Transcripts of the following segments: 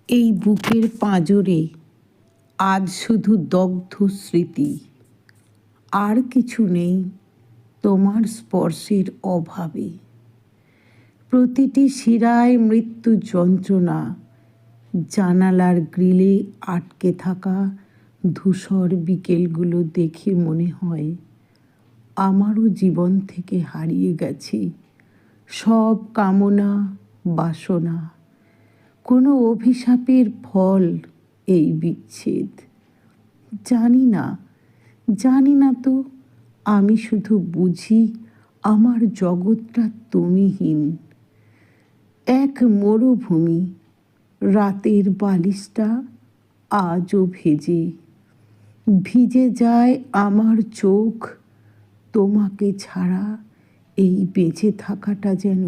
এই বুকের পাঁজরে আজ শুধু দগ্ধ স্মৃতি, আর কিছু নেই তোমার স্পর্শের অভাবে। প্রতিটি শিরায় মৃত্যু যন্ত্রণা, জানালার গ্রিলে আটকে থাকা ধূসর বিকেলগুলো দেখে মনে হয় আমারও জীবন থেকে হারিয়ে গেছে সব কামনা বাসনা। কোনো অভিশাপের ফল এই বিচ্ছেদ। জানি না তো, আমি শুধু বুঝি আমার জগৎটা তুমিহীন। এক মরুভূমি, রাতের বালিশটা আজও ভিজে যায় আমার চোখ। তোমাকে ছাড়া এই বেঁচে থাকাটা যেন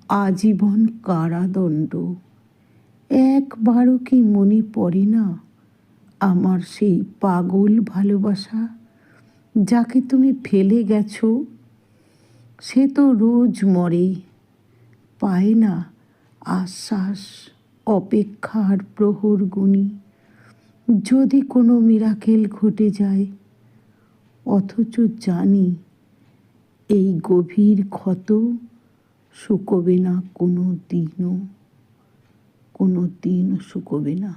আজীবন কারাদণ্ড। একবারও কি মনে পড়ে না আমার সেই পাগল ভালোবাসা, যাকে তুমি ফেলে গেছো? সে তো রোজ মরে, পায় না আশ্বাস, অপেক্ষার প্রহর গুনি। যদি কোনো মিরাকেল ঘটে যায়, অথচ জানি এই গভীর ক্ষত শুকোবে না কোনো দিনও শুকোবে না।